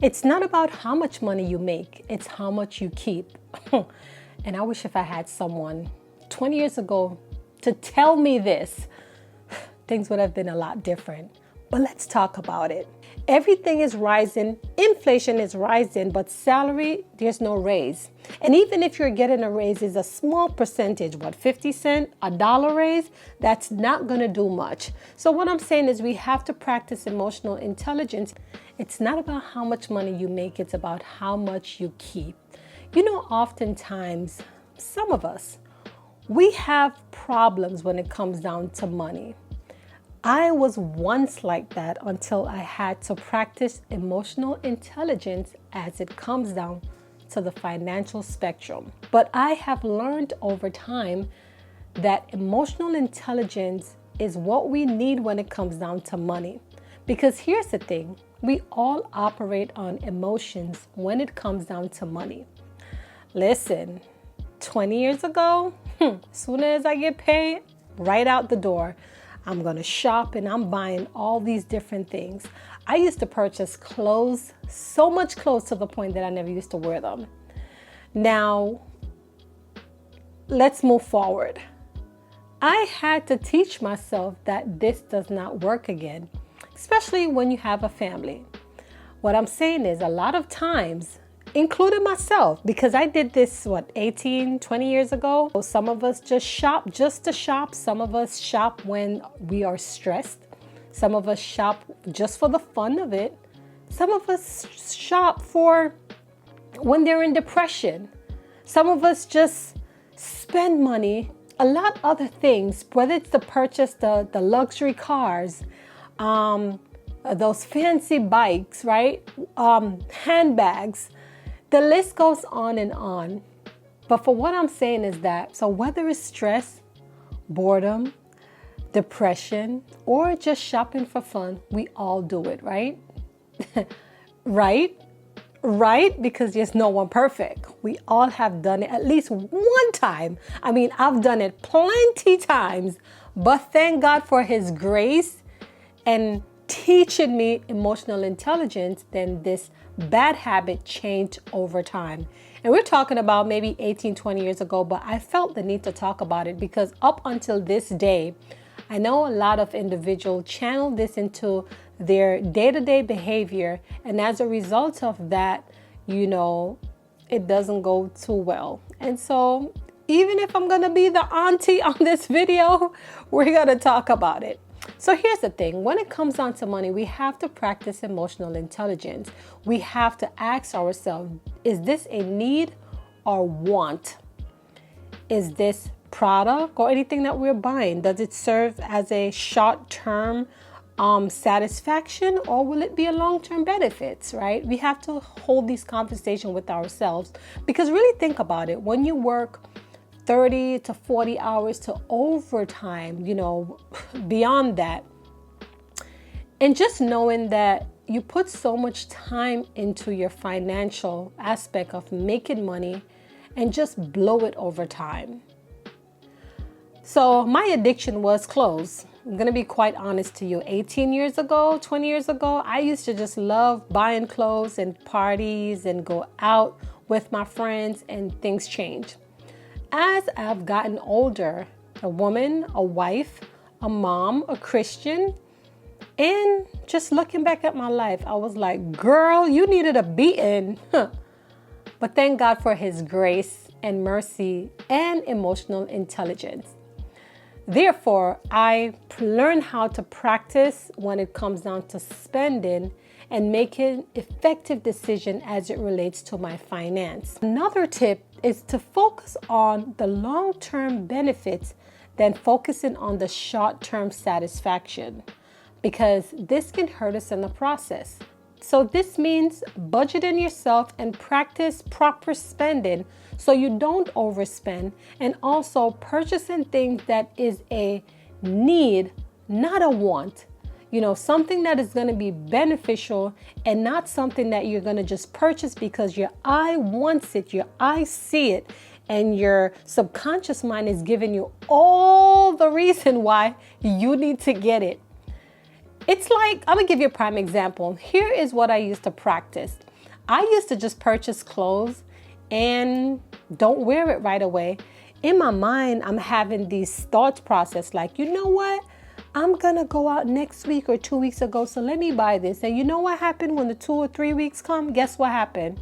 It's not about how much money you make, it's how much you keep. And I wish if I had someone 20 years ago to tell me this, things would have been a lot different. But let's talk about it. Everything is rising, inflation is rising, but salary, there's no raise. And even if you're getting a raise, it's a small percentage, 50 cents, a dollar raise, that's not gonna do much. So what I'm saying is we have to practice emotional intelligence. It's not about how much money you make, it's about how much you keep. You know, oftentimes, some of us, we have problems when it comes down to money. I was once like that until I had to practice emotional intelligence as it comes down to the financial spectrum. But I have learned over time that emotional intelligence is what we need when it comes down to money. Because here's the thing, we all operate on emotions when it comes down to money. Listen, 20 years ago, as soon as I get paid, right out the door, I'm going to shop and I'm buying all these different things. I used to purchase clothes, so much clothes to the point that I never used to wear them. Now, let's move forward. I had to teach myself that this does not work again, especially when you have a family. What I'm saying is a lot of times, including myself, because I did this, 18, 20 years ago. Some of us just shop just to shop. Some of us shop when we are stressed. Some of us shop just for the fun of it. Some of us shop for when they're in depression. Some of us just spend money, a lot of other things, whether it's to purchase the luxury cars, those fancy bikes, right? Handbags. The list goes on and on. But for what I'm saying is that, so whether it's stress, boredom, depression, or just shopping for fun, we all do it, right? Right? Right? Because there's no one perfect. We all have done it at least one time. I mean, I've done it plenty times, but thank God for His grace and teaching me emotional intelligence, then this bad habit changed over time. And we're talking about maybe 18, 20 years ago, but I felt the need to talk about it because up until this day, I know a lot of individuals channel this into their day-to-day behavior. And as a result of that, it doesn't go too well. And so even if I'm going to be the auntie on this video, we're going to talk about it. So here's the thing, when it comes down to money, we have to practice emotional intelligence. We have to ask ourselves, is this a need or want? Is this product or anything that we're buying, does it serve as a short-term satisfaction, or will it be a long-term benefits, right? We have to hold these conversations with ourselves, because really think about it. When you work 30 to 40 hours to overtime, beyond that. And just knowing that you put so much time into your financial aspect of making money and just blow it over time. So my addiction was clothes. I'm going to be quite honest to you. 18 years ago, 20 years ago, I used to just love buying clothes and parties and go out with my friends, and things changed. As I've gotten older, a woman, a wife, a mom, a Christian, and just looking back at my life, I was like, girl, you needed a beating. But thank God for His grace and mercy and emotional intelligence. Therefore, I learned how to practice when it comes down to spending and making effective decisions as it relates to my finance. Another tip is to focus on the long-term benefits than focusing on the short-term satisfaction, because this can hurt us in the process. So this means budgeting yourself and practice proper spending so you don't overspend, and also purchasing things that is a need, not a want. Something that is going to be beneficial and not something that you're going to just purchase because your eye wants it, your eye see it, and your subconscious mind is giving you all the reason why you need to get it. It's like, I'm going to give you a prime example. Here is what I used to practice. I used to just purchase clothes and don't wear it right away. In my mind, I'm having these thoughts process like, you know what? I'm gonna go out next week or 2 weeks ago, so let me buy this. And you know what happened when the 2 or 3 weeks come? Guess what happened?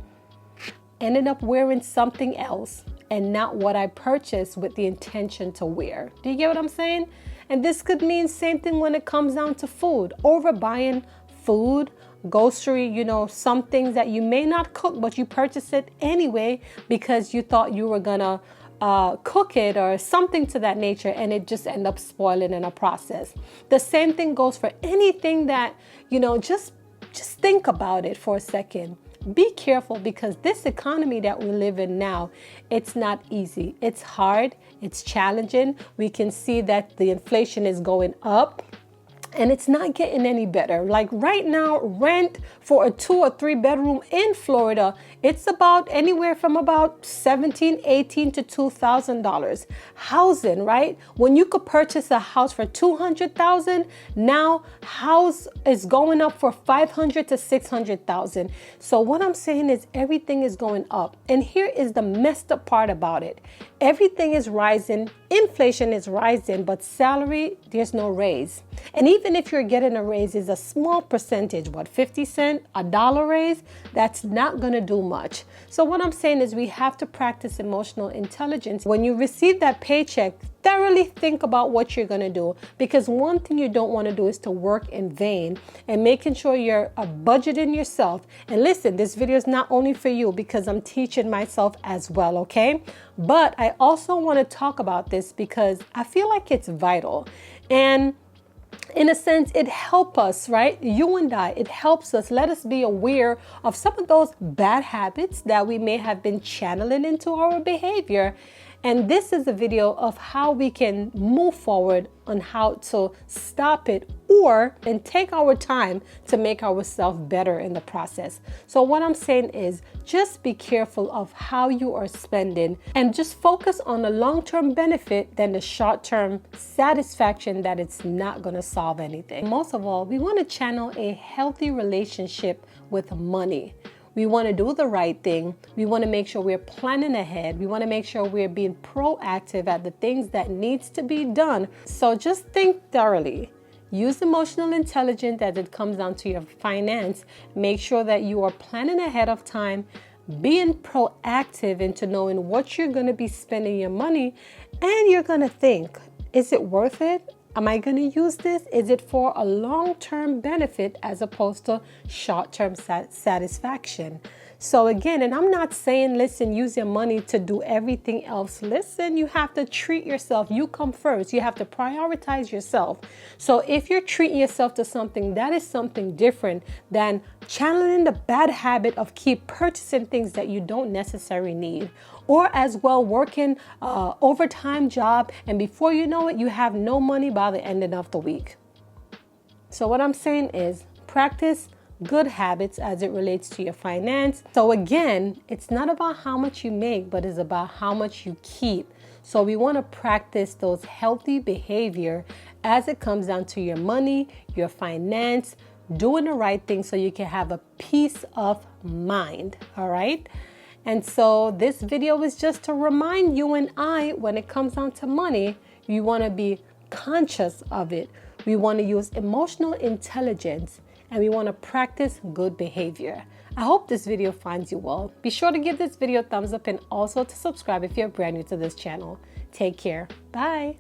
Ended up wearing something else and not what I purchased with the intention to wear. Do you get what I'm saying? And this could mean same thing when it comes down to food. Overbuying food, grocery, some things that you may not cook, but you purchase it anyway because you thought you were gonna cook it or something to that nature, and it just end up spoiling in a process. The same thing goes for anything that, just think about it for a second. Be careful, because this economy that we live in now, it's not easy. It's hard. It's challenging. We can see that the inflation is going up. And it's not getting any better. Like right now, rent for a 2 or 3 bedroom in Florida, it's about anywhere from about $1,700, $1,800 to $2,000. Housing, right? When you could purchase a house for $200,000, now house is going up for $500,000 to $600,000. So what I'm saying is everything is going up. And here is the messed up part about it. Everything is rising. Inflation is rising, but salary, there's no raise. And even if you're getting a raise, it's a small percentage, 50 cents, $1 raise, that's not going to do much. So what I'm saying is we have to practice emotional intelligence. When you receive that paycheck, thoroughly think about what you're going to do, because one thing you don't want to do is to work in vain, and making sure you're budgeting yourself. And listen, this video is not only for you, because I'm teaching myself as well, okay? But I also want to talk about this because I feel like it's vital. And in a sense, it helps us, right? You and I, it helps us. Let us be aware of some of those bad habits that we may have been channeling into our behavior. And this is a video of how we can move forward on how to stop it, and take our time to make ourselves better in the process. So what I'm saying is just be careful of how you are spending, and just focus on the long-term benefit than the short-term satisfaction that it's not going to solve anything. Most of all, we want to channel a healthy relationship with money. We want to do the right thing. We want to make sure we're planning ahead. We want to make sure we're being proactive at the things that needs to be done. So just think thoroughly. Use emotional intelligence as it comes down to your finance. Make sure that you are planning ahead of time, being proactive into knowing what you're going to be spending your money, and you're going to think, is it worth it? Am I going to use this? Is it for a long-term benefit as opposed to short-term satisfaction? So again, and I'm not saying, listen, use your money to do everything else. Listen, you have to treat yourself. You come first. You have to prioritize yourself. So if you're treating yourself to something, that is something different than channeling the bad habit of keep purchasing things that you don't necessarily need. Or as well, working overtime job, and before you know it, you have no money by the end of the week. So what I'm saying is practice good habits as it relates to your finance. So again, it's not about how much you make, but it's about how much you keep. So we want to practice those healthy behavior as it comes down to your money, your finance, doing the right thing so you can have a peace of mind. All right. And so this video is just to remind you and I, when it comes down to money, you want to be conscious of it. We want to use emotional intelligence, and we want to practice good behavior. I hope this video finds you well. Be sure to give this video a thumbs up, and also to subscribe if you're brand new to this channel. Take care. Bye.